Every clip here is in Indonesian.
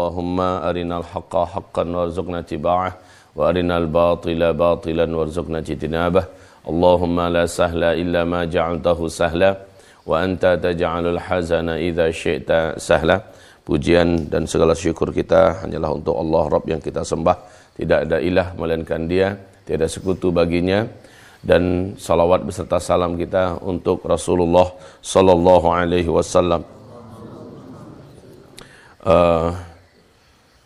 Allahumma arinal haqqa haqqan warzuqna tiba'ah wa arinal batila batilan warzuqna jitinabah. Allahumma la sahla illa ma ja'altahu sahla wa anta taj'alul hazana idza syi'ta sahla. Pujian dan segala syukur kita hanyalah untuk Allah Rabb yang kita sembah. Tidak ada ilah melainkan Dia, tiada sekutu baginya. Dan salawat beserta salam kita untuk Rasulullah sallallahu alaihi wasallam.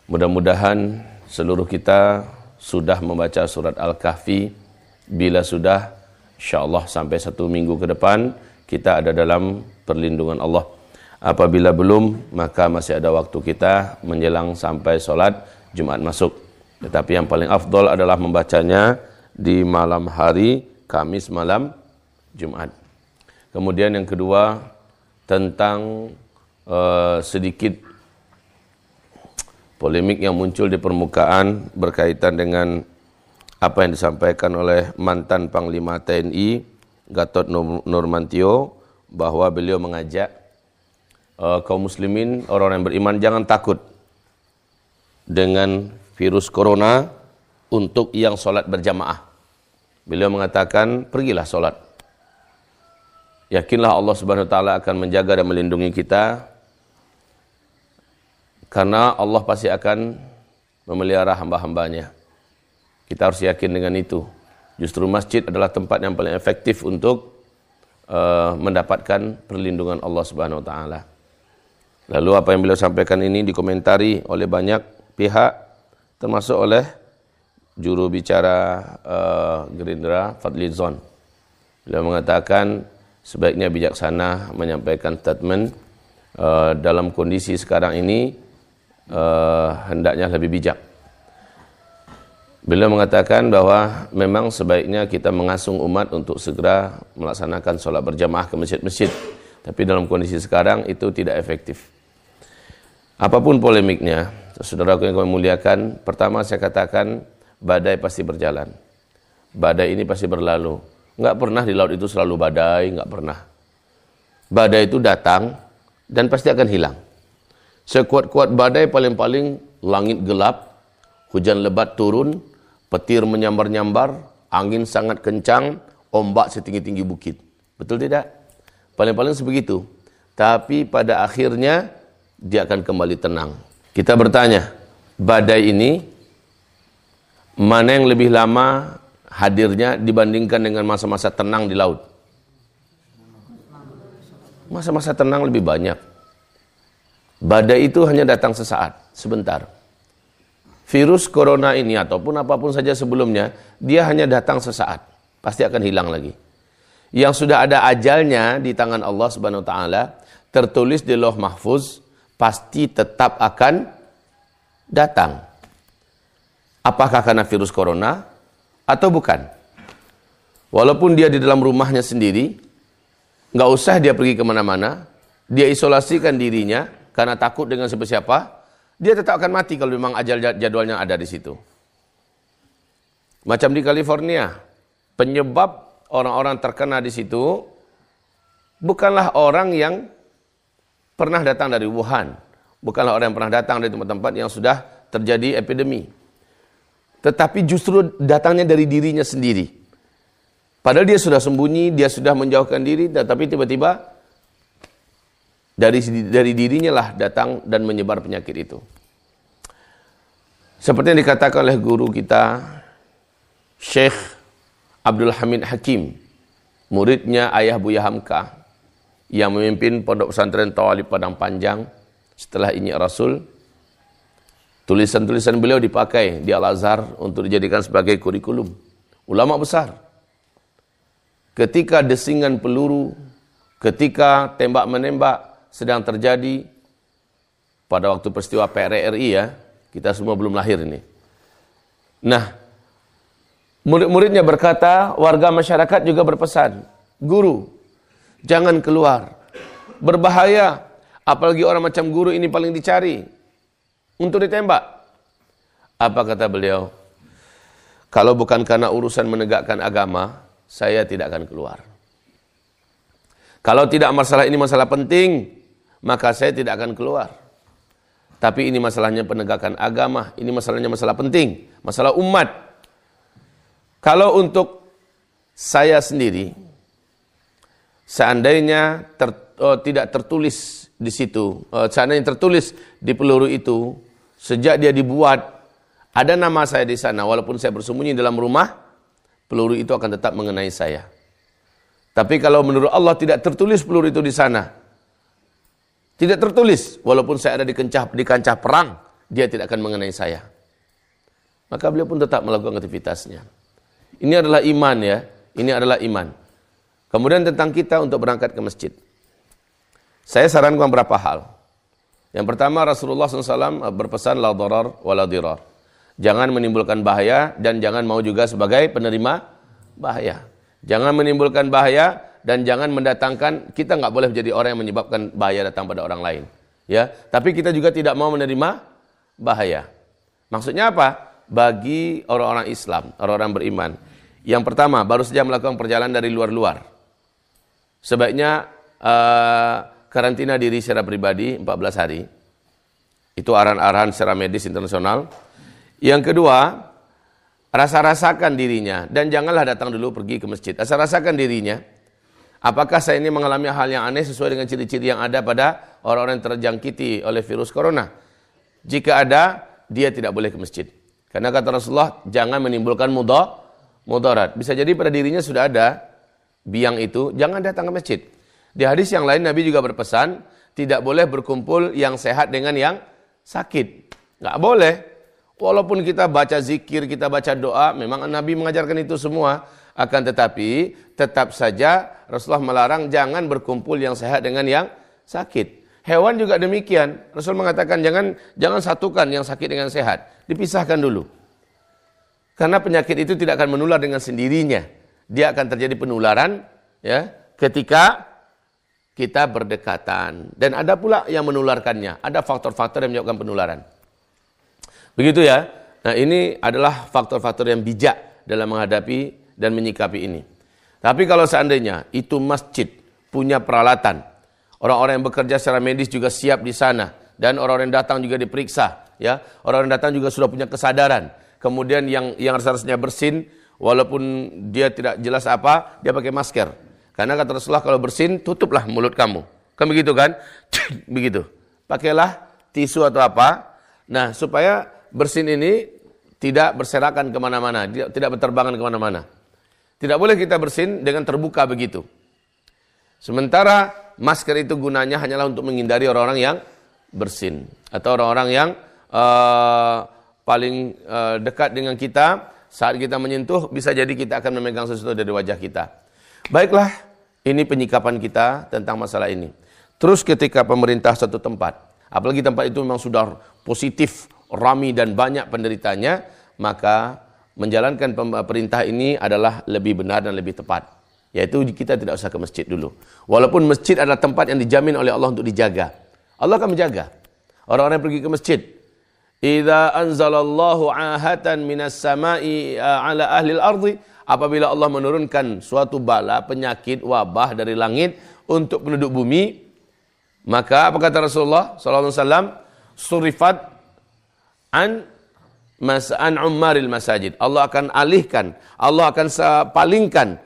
Mudah-mudahan seluruh kita sudah membaca surat Al-Kahfi. Bila sudah, insyaallah sampai 1 minggu ke depan kita ada dalam perlindungan Allah. Apabila belum, maka masih ada waktu kita menjelang sampai solat Jumat masuk. Tetapi yang paling afdol adalah membacanya di malam hari, Kamis malam, Jumat. Kemudian yang kedua, tentang sedikit polemik yang muncul di permukaan berkaitan dengan apa yang disampaikan oleh mantan Panglima TNI, Gatot Nurmantio, bahwa beliau mengajak kaum muslimin, orang-orang yang beriman, jangan takut dengan virus corona untuk yang sholat berjamaah. Beliau mengatakan, pergilah sholat. Yakinlah Allah Subhanahu wa taala akan menjaga dan melindungi kita, karena Allah pasti akan memelihara hamba-hambanya. Kita harus yakin dengan itu. Justru masjid adalah tempat yang paling efektif untuk mendapatkan perlindungan Allah Subhanahu wa taala. Lalu apa yang beliau sampaikan ini dikomentari oleh banyak pihak, termasuk oleh juru bicara Gerindra, Fadlizon. Beliau mengatakan sebaiknya bijaksana menyampaikan statement dalam kondisi sekarang ini, hendaknya lebih bijak. Beliau mengatakan bahwa memang sebaiknya kita mengasung umat untuk segera melaksanakan sholat berjamaah ke masjid-masjid. Tapi dalam kondisi sekarang itu tidak efektif. Apapun polemiknya, saudaraku yang kami muliakan, pertama saya katakan badai pasti berjalan. Badai ini pasti berlalu. Enggak pernah di laut itu selalu badai, enggak pernah. Badai itu datang dan pasti akan hilang. Sekuat-kuat badai paling-paling langit gelap, hujan lebat turun, petir menyambar-nyambar, angin sangat kencang, ombak setinggi-tinggi bukit. Betul tidak? Paling-paling sebegitu. Tapi pada akhirnya dia akan kembali tenang. Kita bertanya, badai ini mana yang lebih lama hadirnya dibandingkan dengan masa-masa tenang di laut? Masa-masa tenang lebih banyak. Badai itu hanya datang sesaat, sebentar. Virus corona ini ataupun apapun saja sebelumnya, dia hanya datang sesaat, pasti akan hilang lagi. Yang sudah ada ajalnya di tangan Allah Subhanahu wa taala, tertulis di Lauh Mahfuz, pasti tetap akan datang. Apakah karena virus corona atau bukan? Walaupun dia di dalam rumahnya sendiri, nggak usah dia pergi kemana-mana, dia isolasikan dirinya karena takut dengan siapa-siapa, dia tetap akan mati kalau memang ajal jadwalnya ada di situ. Macam di California, penyebab orang-orang terkena di situ bukanlah orang yang pernah datang dari Wuhan, bukanlah orang yang pernah datang dari tempat-tempat yang sudah terjadi epidemi, tetapi justru datangnya dari dirinya sendiri. Padahal dia sudah sembunyi, dia sudah menjauhkan diri, tetapi tiba-tiba dari dirinya lah datang dan menyebar penyakit itu. Seperti yang dikatakan oleh guru kita, Syekh Abdul Hamid Hakim, muridnya ayah Buya Hamka, yang memimpin pondok pesantren Tawalib Padang Panjang setelah Injil Rasul. Tulisan-tulisan beliau dipakai di Al-Azhar untuk dijadikan sebagai kurikulum. Ulama besar. Ketika desingan peluru, ketika tembak-menembak sedang terjadi pada waktu peristiwa PRRI, ya, kita semua belum lahir ini. Nah, murid-muridnya berkata, warga masyarakat juga berpesan, guru, jangan keluar, berbahaya, apalagi orang macam guru ini paling dicari untuk ditembak. Apa kata beliau? Kalau bukan karena urusan menegakkan agama, saya tidak akan keluar. Kalau tidak masalah ini masalah penting, maka saya tidak akan keluar. Tapi ini masalahnya penegakan agama, ini masalahnya masalah penting, masalah umat. Kalau untuk saya sendiri, seandainya tidak tertulis di situ, seandainya tertulis di peluru itu, sejak dia dibuat, ada nama saya di sana, walaupun saya bersembunyi dalam rumah, peluru itu akan tetap mengenai saya. Tapi kalau menurut Allah tidak tertulis peluru itu di sana, tidak tertulis, walaupun saya ada di kancah perang, dia tidak akan mengenai saya. Maka beliau pun tetap melakukan aktivitasnya. Ini adalah iman ya, ini adalah iman. Kemudian tentang kita untuk berangkat ke masjid. Saya sarankan beberapa hal. Yang pertama, Rasulullah SAW berpesan la darar wa la dirar. Jangan menimbulkan bahaya dan jangan mau juga sebagai penerima bahaya. Jangan menimbulkan bahaya dan jangan mendatangkan, kita nggak boleh menjadi orang yang menyebabkan bahaya datang pada orang lain. Ya, tapi kita juga tidak mau menerima bahaya. Maksudnya apa? Bagi orang-orang Islam, orang-orang beriman. Yang pertama, baru saja melakukan perjalanan dari luar-luar. Sebaiknya karantina diri secara pribadi 14 hari. Itu arahan-arahan secara medis internasional. Yang kedua, rasa-rasakan dirinya dan janganlah datang dulu pergi ke masjid. Rasa-rasakan dirinya. Apakah saya ini mengalami hal yang aneh sesuai dengan ciri-ciri yang ada pada orang-orang yang terjangkiti oleh virus corona? Jika ada, dia tidak boleh ke masjid. Karena kata Rasulullah, jangan menimbulkan mudarat. Bisa jadi pada dirinya sudah ada biang itu, jangan datang ke masjid. Di hadis yang lain Nabi juga berpesan, tidak boleh berkumpul yang sehat dengan yang sakit. Nggak boleh. Walaupun kita baca zikir, kita baca doa, memang Nabi mengajarkan itu semua. Akan tetapi, tetap saja Rasulullah melarang jangan berkumpul yang sehat dengan yang sakit. Hewan juga demikian. Rasul mengatakan jangan satukan yang sakit dengan sehat. Dipisahkan dulu. Karena penyakit itu tidak akan menular dengan sendirinya. Dia akan terjadi penularan ya ketika kita berdekatan. Dan ada pula yang menularkannya. Ada faktor-faktor yang menyebabkan penularan. Begitu ya. Nah, ini adalah faktor-faktor yang bijak dalam menghadapi dan menyikapi ini. Tapi kalau seandainya itu masjid punya peralatan, orang-orang yang bekerja secara medis juga siap di sana, dan orang-orang yang datang juga diperiksa, ya, orang-orang yang datang juga sudah punya kesadaran. Kemudian yang seharusnya bersin, walaupun dia tidak jelas apa, dia pakai masker. Karena kata Rasulullah kalau bersin, tutuplah mulut kamu. Kan begitu kan? Begitu. Pakailah tisu atau apa. Nah, supaya bersin ini tidak berserakan kemana-mana, tidak berterbangan kemana-mana. Tidak boleh kita bersin dengan terbuka begitu. Sementara masker itu gunanya hanyalah untuk menghindari orang-orang yang bersin. Atau orang-orang yang paling dekat dengan kita. Saat kita menyentuh, bisa jadi kita akan memegang sesuatu dari wajah kita. Baiklah, ini penyikapan kita tentang masalah ini. Terus ketika pemerintah satu tempat, apalagi tempat itu memang sudah positif, ramai dan banyak penderitanya, maka menjalankan perintah ini adalah lebih benar dan lebih tepat. Yaitu kita tidak usah ke masjid dulu. Walaupun masjid adalah tempat yang dijamin oleh Allah untuk dijaga. Allah akan menjaga. Orang-orang yang pergi ke masjid. Idza anzalallahu ahatan minas sama'i ala ahli al-ardi. Apabila Allah menurunkan suatu bala, penyakit, wabah dari langit untuk penduduk bumi. Maka apa kata Rasulullah SAW? Surifat an ummaril masajid. Allah akan alihkan, Allah akan palingkan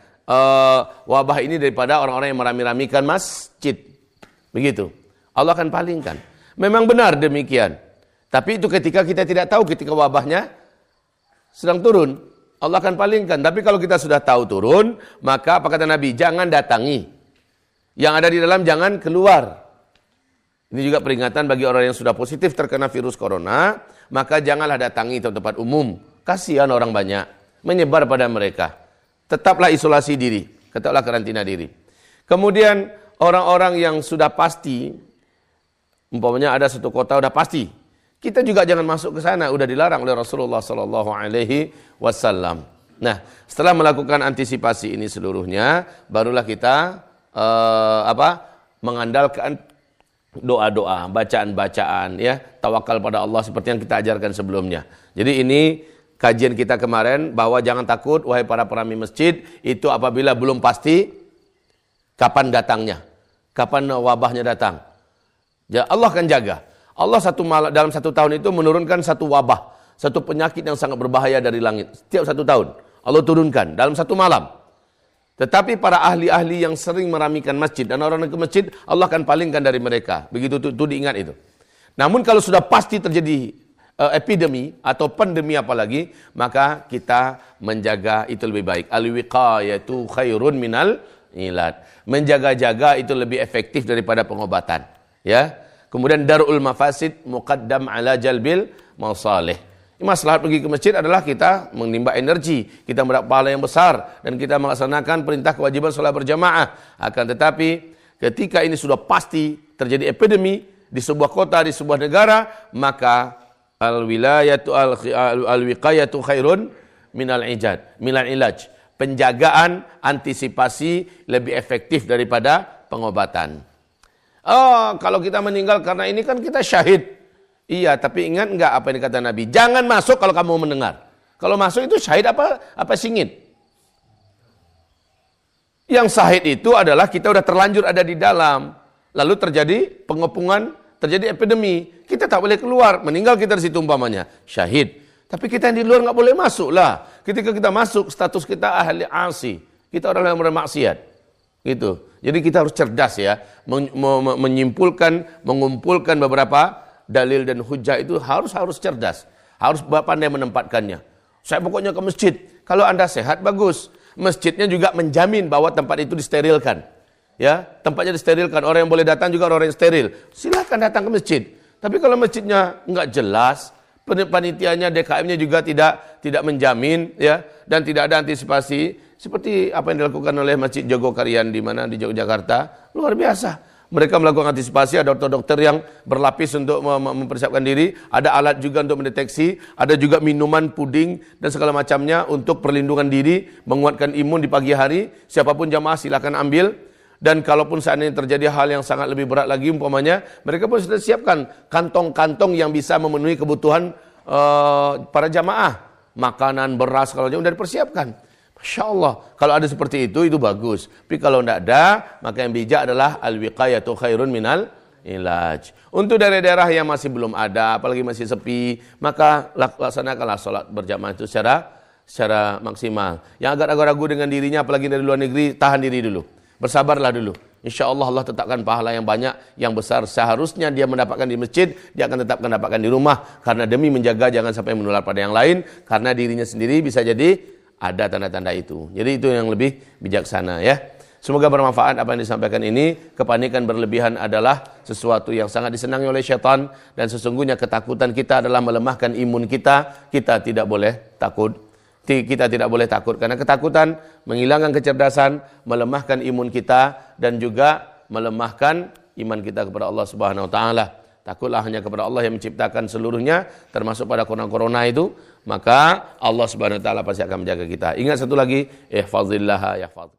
wabah ini daripada orang-orang yang merami-ramikan masjid. Begitu. Allah akan palingkan. Memang benar demikian. Tapi itu ketika kita tidak tahu ketika wabahnya sedang turun. Allah akan palingkan. Tapi kalau kita sudah tahu turun, maka apa kata Nabi? Jangan datangi. Yang ada di dalam jangan keluar. Ini juga peringatan bagi orang yang sudah positif terkena virus corona, maka janganlah datangi tempat umum. Kasihan orang banyak, menyebar pada mereka. Tetaplah isolasi diri, tetaplah karantina diri. Kemudian orang-orang yang sudah pasti, umpamanya ada satu kota sudah pasti, kita juga jangan masuk ke sana, sudah dilarang oleh Rasulullah SAW. Nah, setelah melakukan antisipasi ini seluruhnya, barulah kita mengandalkan doa-doa, bacaan-bacaan, ya, tawakal pada Allah seperti yang kita ajarkan sebelumnya. Jadi ini kajian kita kemarin bahwa jangan takut wahai para perami masjid, itu apabila belum pasti kapan datangnya, kapan wabahnya datang. Ya, Allah akan jaga. Allah dalam 1 tahun itu menurunkan satu wabah, satu penyakit yang sangat berbahaya dari langit. Setiap 1 tahun Allah turunkan dalam 1 malam. Tetapi para ahli-ahli yang sering meramikan masjid dan orang ke masjid, Allah akan palingkan dari mereka. Begitu itu diingat itu. Namun kalau sudah pasti terjadi epidemi atau pandemi apalagi, maka kita menjaga itu lebih baik. Al-wiqayatu khairun minal ilad. Menjaga-jaga itu lebih efektif daripada pengobatan. Ya. Kemudian darul mafasid muqaddam ala jalbil masalih. Masalah pergi ke masjid adalah kita menimba energi, kita mendapat pahala yang besar dan kita melaksanakan perintah kewajiban salat berjamaah. Akan tetapi ketika ini sudah pasti terjadi epidemi di sebuah kota, di sebuah negara, maka al-wiqayatu khairun minal ilaj. Penjagaan, antisipasi lebih efektif daripada pengobatan. Oh, kalau kita meninggal karena ini kan kita syahid. Iya, tapi ingat enggak apa yang dikata Nabi? Jangan masuk kalau kamu mendengar. Kalau masuk itu syahid apa singit? Yang syahid itu adalah kita udah terlanjur ada di dalam. Lalu terjadi pengepungan, terjadi epidemi. Kita tak boleh keluar, meninggal kita di situ umpamanya. Syahid. Tapi kita yang di luar enggak boleh masuk lah. Ketika kita masuk, status kita ahli asi. Kita orang yang bermaksiat. Gitu. Jadi kita harus cerdas ya, mengumpulkan beberapa dalil dan hujah itu harus cerdas. Harus pandai menempatkannya. Saya pokoknya ke masjid. Kalau Anda sehat, bagus. Masjidnya juga menjamin bahwa tempat itu disterilkan. Ya, tempatnya disterilkan. Orang yang boleh datang juga orang yang steril. Silakan datang ke masjid. Tapi kalau masjidnya enggak jelas, panitianya, DKM-nya juga tidak menjamin, ya, dan tidak ada antisipasi seperti apa yang dilakukan oleh Masjid Jogokarian di Yogyakarta, luar biasa. Mereka melakukan antisipasi, ada dokter-dokter yang berlapis untuk mempersiapkan diri, ada alat juga untuk mendeteksi, ada juga minuman, puding dan segala macamnya untuk perlindungan diri, menguatkan imun di pagi hari. Siapapun jamaah silakan ambil. Dan kalaupun seandainya terjadi hal yang sangat lebih berat lagi umpamanya, mereka pun sudah siapkan kantong-kantong yang bisa memenuhi kebutuhan para jamaah. Makanan, beras, kalau sudah dipersiapkan. Masya Allah, kalau ada seperti itu bagus. Tapi kalau tidak ada, maka yang bijak adalah al-wiqayatu khairun minal ilaj. Untuk daerah-daerah yang masih belum ada, apalagi masih sepi, maka laksanakanlah sholat berjamaah itu secara maksimal. Yang agak ragu-ragu dengan dirinya, apalagi dari luar negeri, tahan diri dulu. Bersabarlah dulu. Insya Allah Allah tetapkan pahala yang banyak, yang besar. Seharusnya dia mendapatkan di masjid, dia akan tetap mendapatkan di rumah. Karena demi menjaga jangan sampai menular pada yang lain. Karena dirinya sendiri bisa jadi ada tanda-tanda itu. Jadi itu yang lebih bijaksana ya. Semoga bermanfaat apa yang disampaikan ini. Kepanikan berlebihan adalah sesuatu yang sangat disenangi oleh syaitan. Dan sesungguhnya ketakutan kita adalah melemahkan imun kita. Kita tidak boleh takut. Kita tidak boleh takut. Karena ketakutan menghilangkan kecerdasan, melemahkan imun kita. Dan juga melemahkan iman kita kepada Allah Subhanahu Wa Taala. Takutlah hanya kepada Allah yang menciptakan seluruhnya, termasuk pada corona itu, maka Allah Subhanahu Wa Taala pasti akan menjaga kita. Ingat satu lagi, ihfazillaha yahfaz.